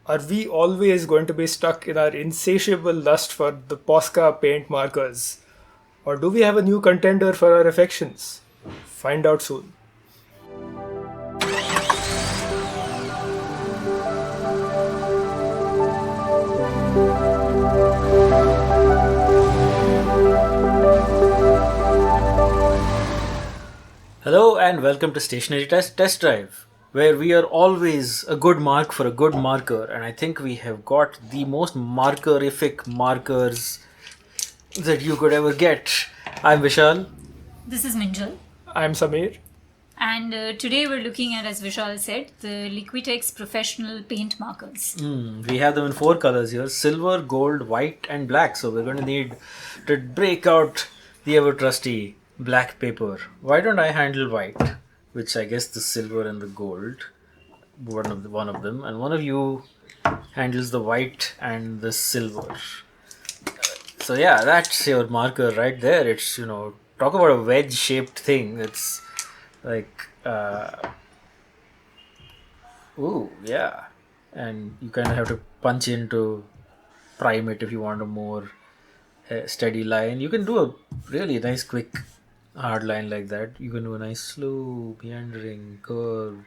Are we always going to be stuck in our insatiable lust for the Posca paint markers? Or do we have a new contender for our affections? Find out soon. Hello and welcome to Stationery Test Drive, where we are always a good mark for a good marker, and I think we have got the most markerific markers that you could ever get. I'm Vishal. This is Minjal, I'm Samir. and today we're looking at, as Vishal said, the Liquitex professional paint markers. We have them in four colors here: silver, gold, white, and black. So we're going to need to break out the ever trusty black paper. Why don't I handle white, which I guess the silver and the gold, one of them, and one of you handles the white and the silver. So yeah, that's your marker right there. It's talk about a wedge shaped thing. It's like ooh yeah, and you kind of have to punch in to prime it if you want a more steady line. You can do a really nice quick hard line like that. You can do a nice slow meandering curve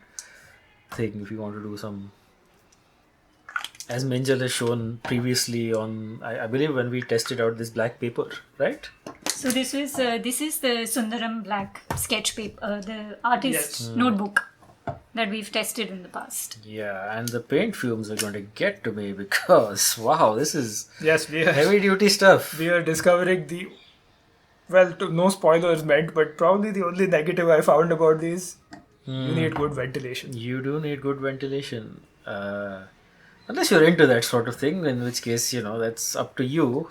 thing if you want to do some, as Minjal has shown previously on I believe when we tested out this black paper, right? So this is the Sundaram black sketch paper, the artist notebook that we've tested in the past. Yeah, and the paint fumes are going to get to me because wow, this is Yes, we are, heavy duty stuff. we are discovering the. Well, no spoilers meant, but probably the only negative I found about these. You need good ventilation. You do need good ventilation. Unless you're into that sort of thing, in which case, that's up to you.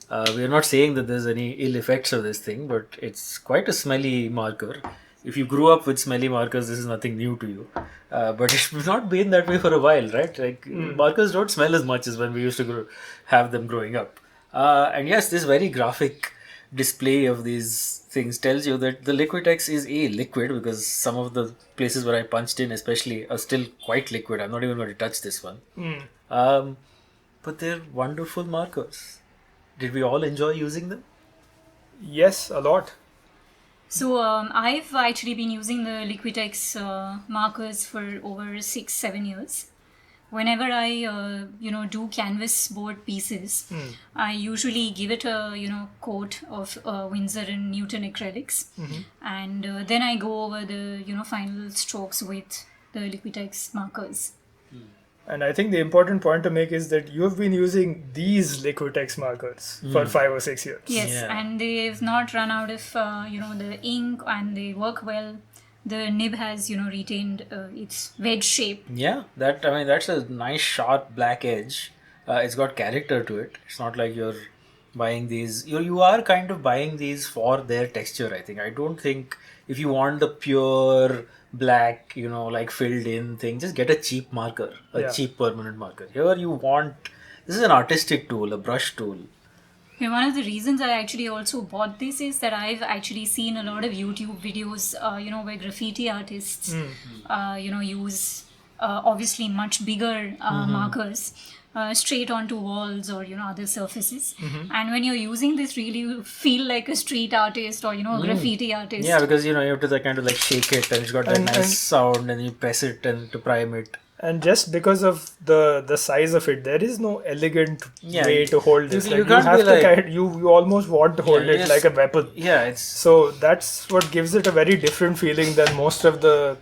We're not saying that there's any ill effects of this thing, but it's quite a smelly marker. If you grew up with smelly markers, this is nothing new to you. But it's not been that way for a while, right? Like markers don't smell as much as when we used to have them growing up. And yes, this very graphic display of these things tells you that the Liquitex is a liquid, because some of the places where I punched in especially are still quite liquid. I'm not even going to touch this one. But they're wonderful markers. Did we all enjoy using them? Yes, a lot. So I've actually been using the Liquitex markers for over 6-7 years. Whenever I do canvas board pieces, I usually give it a coat of Winsor and Newton acrylics, and then I go over the final strokes with the Liquitex markers. And I think the important point to make is that you've been using these Liquitex markers for 5 or 6 years. Yes, Yeah. and they've not run out of the ink, and they work well. The nib has retained its wedge shape. Yeah, that's a nice sharp black edge. It's got character to it. It's not like you're buying these. You are kind of buying these for their texture. I think. I don't think if you want the pure black, like filled in thing, just get a cheap marker, a cheap permanent marker. Here you want. This is an artistic tool, a brush tool. Yeah, one of the reasons I actually also bought this is that I've actually seen a lot of YouTube videos, where graffiti artists, use obviously much bigger markers straight onto walls or other surfaces. And when you're using this, really you feel like a street artist or a graffiti artist. Yeah, because you have to kind of like shake it, and it's got that And- nice and- sound, and you press it and to prime it. And just because of the size of it, there is no elegant Yeah, way to hold this. you Like, can't have be to like- you almost want to hold Yeah, it yes. like a weapon. Yeah, it's So that's what gives it a very different feeling than most of the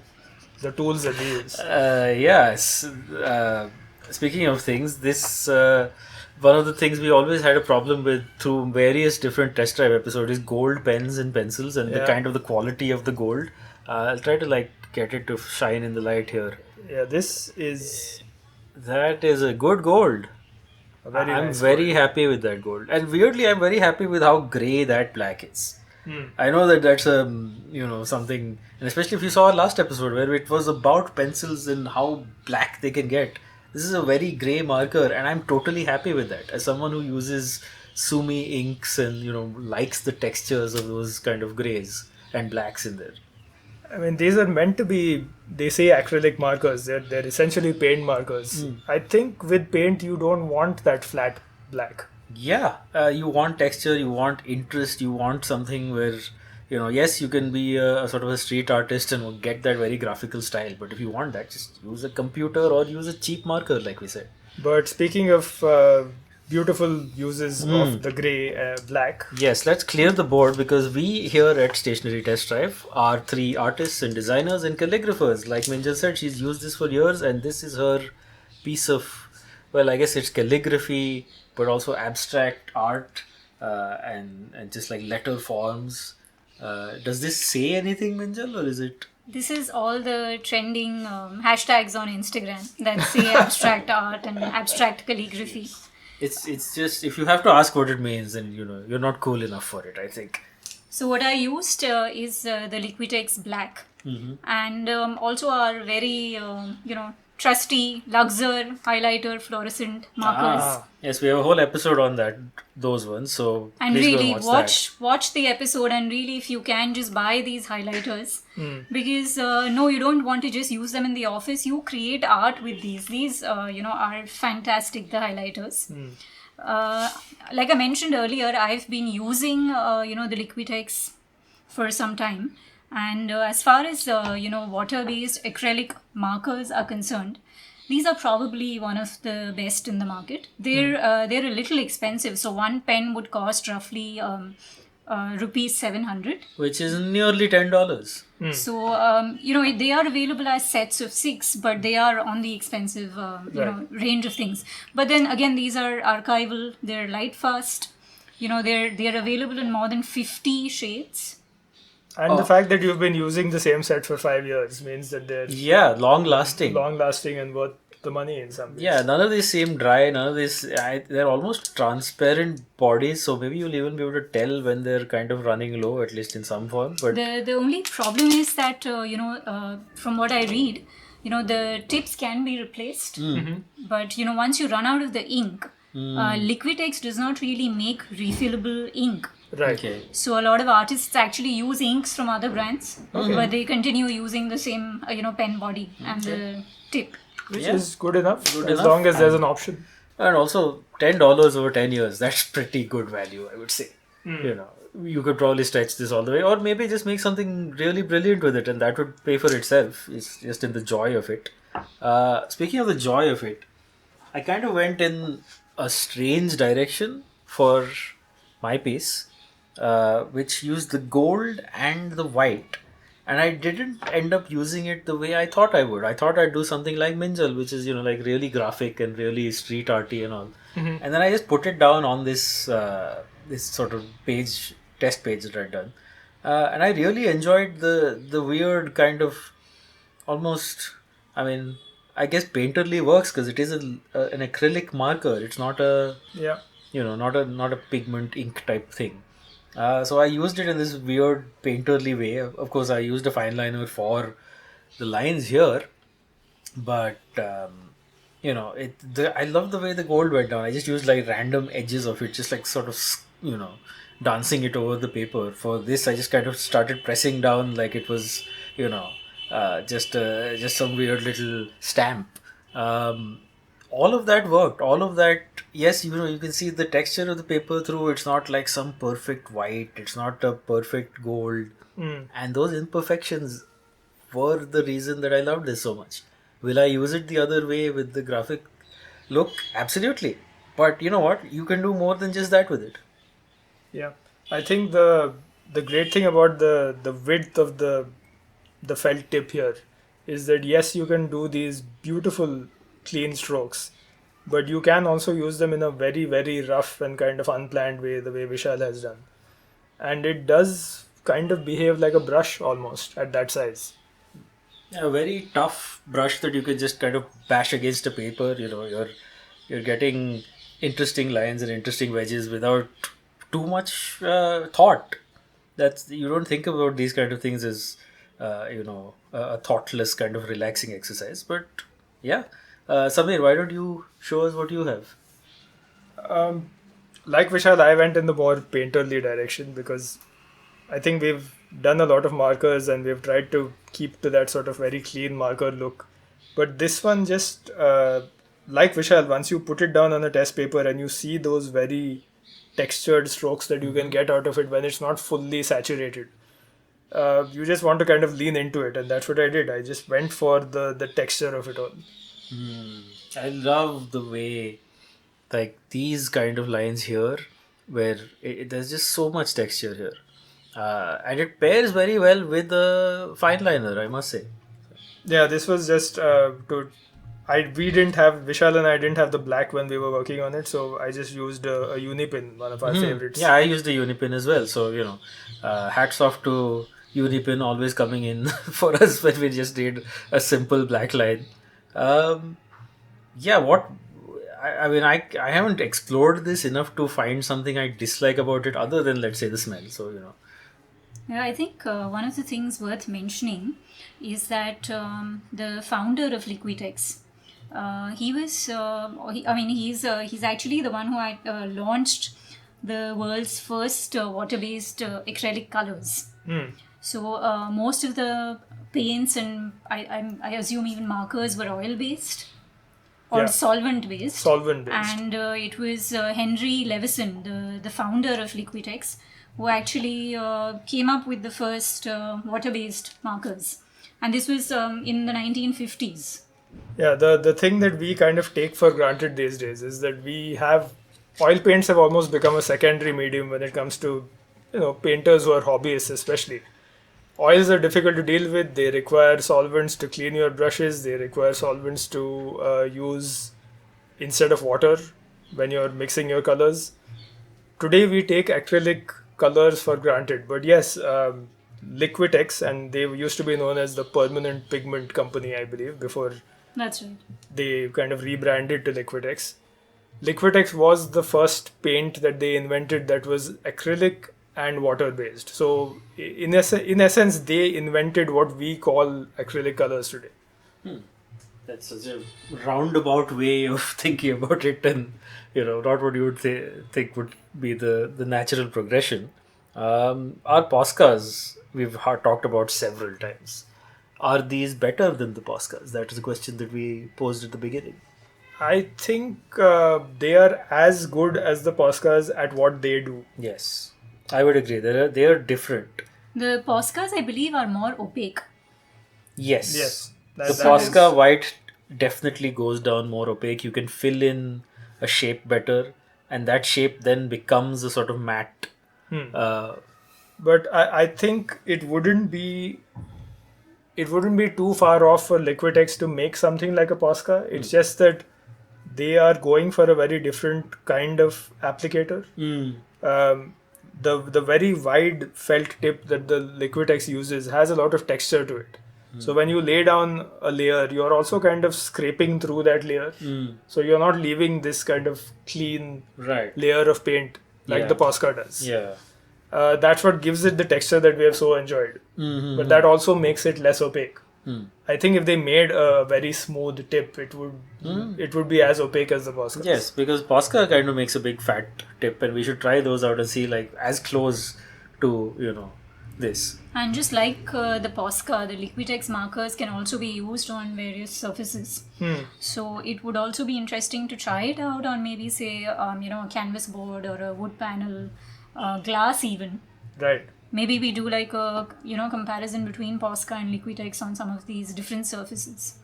tools that we use. yes. Speaking of things, this one of the things we always had a problem with through various different test drive episodes is gold pens and pencils, and the Yeah. kind of the quality of the gold. I'll try to get it to shine in the light here. Yeah, this is That is a good gold. a very I'm nice very gold. happy with that gold, and weirdly, I'm very happy with how grey that black is. I know that that's something, and especially if you saw our last episode where it was about pencils and how black they can get. This is a very grey marker, and I'm totally happy with that. As someone who uses Sumi inks and likes the textures of those kind of greys and blacks in there. I mean, these are meant to be, they say acrylic markers. They're essentially paint markers. I think with paint, you don't want that flat black. Yeah, you want texture, you want interest, you want something where, yes, you can be a sort of a street artist and get that very graphical style. But if you want that, just use a computer or use a cheap marker, like we said. But speaking of beautiful uses of the grey black, Yes, let's clear the board because we here at Stationery Test Drive are three artists and designers and calligraphers. Like Minjal said, she's used this for years, and this is her piece of, well, I guess it's calligraphy, but also abstract art and just like letter forms. Does this say anything, Minjal, or is it? This is all the trending hashtags on Instagram that say abstract art and abstract calligraphy. It's just, if you have to ask what it means, then you're not cool enough for it, I think. So what I used is the Liquitex black, and also our very trusty Luxor highlighter fluorescent markers. Yes, we have a whole episode on those ones. So And please go really and watch the episode, and really, if you can, just buy these highlighters because no, you don't want to just use them in the office. You create art with these are fantastic, the highlighters. Like I mentioned earlier, I've been using the Liquitex for some time, and as far as water-based acrylic markers are concerned, these are probably one of the best in the market. They're a little expensive, so one pen would cost roughly rupees 700. Which is nearly $10. So they are available as sets of 6, but they are on the expensive range of things. But then again, these are archival. They're light fast. They're available in more than 50 shades. and the fact that you've been using the same set for 5 years means that they're long lasting. long lasting and worth the money in some ways. Yeah, none of these seem dry. None of these. They're almost transparent bodies, so maybe you'll even be able to tell when they're kind of running low, at least in some form. But The only problem is that from what I read, the tips can be replaced, but once you run out of the ink, Liquitex does not really make refillable ink. Right. okay, So a lot of artists actually use inks from other brands, but they continue using the same pen body and the tip. Which Yeah. is good enough as enough. long as there's an option. and also $10 over 10 years. That's pretty good value, I would say. You could probably stretch this all the way, or maybe just make something really brilliant with it, and that would pay for itself. It's just in the joy of it. Speaking of the joy of it, I kind of went in a strange direction for my piece, which used the gold and the white, and I didn't end up using it the way I thought I would. I thought I'd do something like Minjal, which is like really graphic and really street arty and all. And then I just put it down on this this sort of test page that I'd done, and I really enjoyed the weird kind of almost. I mean, I guess painterly works because it is an acrylic marker. It's not a Yeah. not a pigment ink type thing. So I used it in this weird painterly way. Of course, I used a fine liner for the lines here, but I love the way the gold went down. I just used like random edges of it, just like sort of dancing it over the paper. For this, I just kind of started pressing down like it was just some weird little stamp. All of that worked. All of that, yes, you can see the texture of the paper through. It's not like some perfect white. It's not a perfect gold. And those imperfections were the reason that I loved this so much. Will I use it the other way with the graphic look? Absolutely. But you know what? You can do more than just that with it. Yeah. I think the great thing about the width of the felt tip here is that yes, you can do these beautiful clean strokes, but you can also use them in a very, very rough and kind of unplanned way, the way Vishal has done. And it does kind of behave like a brush almost at that size. A very tough brush that you can just kind of bash against a paper. You're getting interesting lines and interesting wedges without too much thought. You don't think about these kind of things as a thoughtless kind of relaxing exercise. But yeah, Samir, why don't you show us what you have? Like Vishal, I went in the more painterly direction because I think we've done a lot of markers and we've tried to keep to that sort of very clean marker look. But this one just, like Vishal, once you put it down on a test paper and you see those very textured strokes that you can get out of it when it's not fully saturated, you just want to kind of lean into it, and that's what I did. I just went for the texture of it all. I love the way, like these kind of lines here, where there's just so much texture here, and it pairs very well with the fine liner, I must say. Yeah, this was just we didn't have, Vishal and I didn't have the black when we were working on it, so I just used a UniPin, one of our favorites. Yeah, I use the UniPin as well. So hats off to UniPin always coming in for us when we just did a simple black line. Yeah, what I mean, I haven't explored this enough to find something I dislike about it other than, let's say, the smell. So Yeah, I think one of the things worth mentioning is that the founder of Liquitex, he was, he's actually the one who had launched the world's first water-based acrylic colors. So most of the paints and I assume even markers were oil-based or solvent-based. Solvent-based. And it was Henry Levison, the founder of Liquitex, who actually came up with the first water-based markers. And this was in the 1950s. Yeah, the thing that we kind of take for granted these days is that we have, oil paints have almost become a secondary medium when it comes to, painters who are hobbyists especially. Oils are difficult to deal with. They require solvents to clean your brushes. They require solvents to use instead of water when you're mixing your colors. Today we take acrylic colors for granted, but yes, Liquitex, and they used to be known as the Permanent Pigment Company, I believe, before That's right. they kind of rebranded to Liquitex. Liquitex was the first paint that they invented that was acrylic and water based. So in essence, they invented what we call acrylic colors today. That's such a roundabout way of thinking about it, and not what you would think would be the natural progression. Our Poscas we've talked about several times. Are these better than the Poscas? That is the question that we posed at the beginning. I think they are as good as the Poscas at what they do. Yes, I would agree. They are different. The Poscas, I believe, are more opaque. Yes. The That Posca is- white definitely goes down more opaque. You can fill in a shape better, and that shape then becomes a sort of matte. But I think it wouldn't be too far off for Liquitex to make something like a Posca. It's just that they are going for a very different kind of applicator. The very wide felt tip that the Liquitex uses has a lot of texture to it. So when you lay down a layer, you're also kind of scraping through that layer. So you're not leaving this kind of clean Right. layer of paint like Yeah. the Posca does. Yeah. That's what gives it the texture that we have so enjoyed. But that also makes it less opaque. I think if they made a very smooth tip, it would be as opaque as the Posca. Yes, because Posca kind of makes a big fat tip, and we should try those out and see like as close to this. And just like the Posca, the Liquitex markers can also be used on various surfaces. So it would also be interesting to try it out on maybe say a canvas board or a wood panel, glass even. Right. Maybe we do like a comparison between Posca and Liquitex on some of these different surfaces.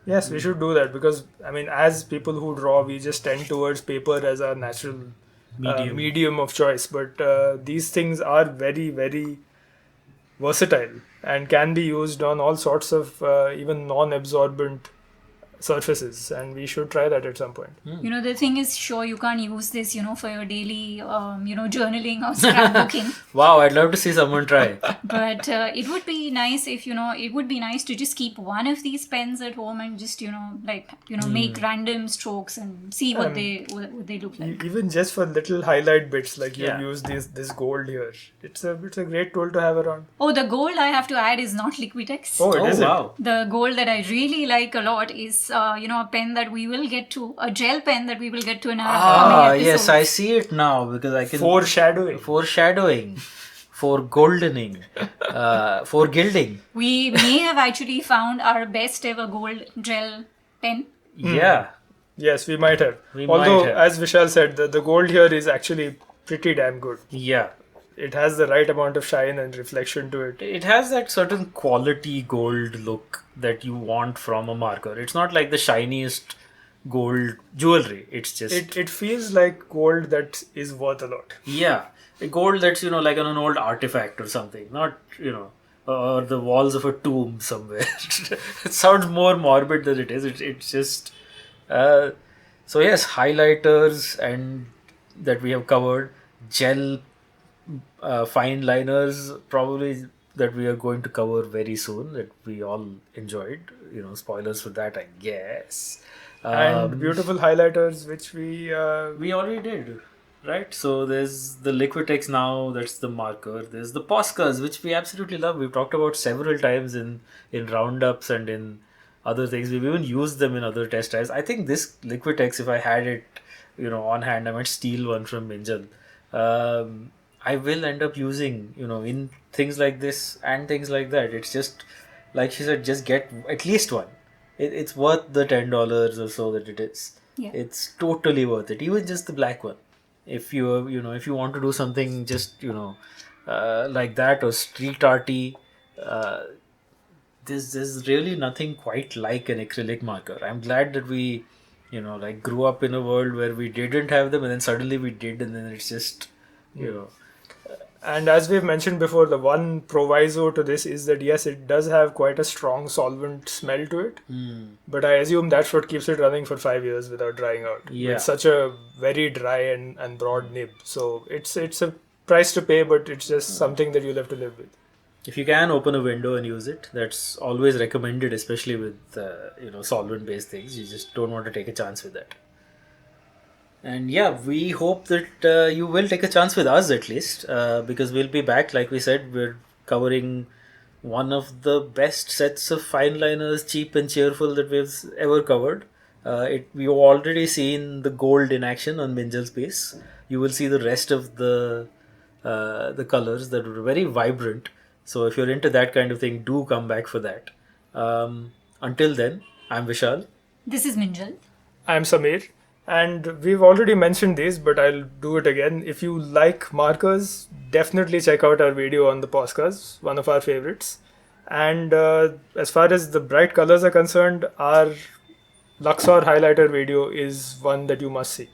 Yes, we should do that because as people who draw, we just tend towards paper as our natural medium of choice. But these things are very, very versatile and can be used on all sorts of even non-absorbent surfaces, and we should try that at some point. The thing is, sure, you can't use this, for your daily, journaling or scrapbooking. Wow, I'd love to see someone try. But it would be nice if, it would be nice to just keep one of these pens at home and just, make random strokes and see what they look like. Even just for little highlight bits, like you Yeah. use this gold here. It's a great tool to have around. Oh, the gold I have to add is not Liquitex. Oh, it isn't. Wow. The gold that I really like a lot is, a pen that we will get to, a gel pen that we will get to in our upcoming episodes. Yes, I see it now because I can Foreshadowing. foreshadowing. for goldening, for gilding. We may have actually found our best ever gold gel pen. Yeah, Yes, we might have. We Although, might have. as Vishal said, the gold here is actually pretty damn good. yeah. It has the right amount of shine and reflection to it. It has that certain quality gold look that you want from a marker. It's not like the shiniest gold jewelry. It's just It feels like gold that is worth a lot. yeah, a gold that's like on an old artifact or something. Not or the walls of a tomb somewhere. It sounds more morbid than it is. It's just so yes, highlighters and that we have covered, gel fine liners probably that we are going to cover very soon that we all enjoyed. Spoilers for that, I guess. And beautiful highlighters, which we We already did, right? So there's the Liquitex now, that's the marker. There's the Poscas, which we absolutely love. We've talked about several times in roundups and in other things. We've even used them in other test drives. I think this Liquitex, if I had it, on hand, I might steal one from Minjal. I will end up using, in things like this and things like that. It's just, like she said, just get at least one. It's worth the $10 or so that it is. Yeah. It's totally worth it. Even just the black one. If if you want to do something just, like that or street arty, there's really nothing quite like an acrylic marker. I'm glad that we, grew up in a world where we didn't have them and then suddenly we did, and then it's just, And as we've mentioned before, the one proviso to this is that yes, it does have quite a strong solvent smell to it. But I assume that's what keeps it running for 5 years without drying out. Yeah. It's such a very dry and broad nib. So it's a price to pay, but it's just something that you'll have to live with. if you can open a window and use it, that's always recommended, especially with solvent-based things. You just don't want to take a chance with that. And yeah, we hope that you will take a chance with us at least, because we'll be back. Like we said, we're covering one of the best sets of fine liners, cheap and cheerful, that we've ever covered. We've already seen the gold in action on Minjal's piece. You will see the rest of the colors that were very vibrant. So if you're into that kind of thing, do come back for that. Until then, I'm Vishal. This is Minjal. I'm Samir. And we've already mentioned these, but I'll do it again. If you like markers, definitely check out our video on the Poscas, one of our favorites. And as far as the bright colors are concerned, our Luxor highlighter video is one that you must see.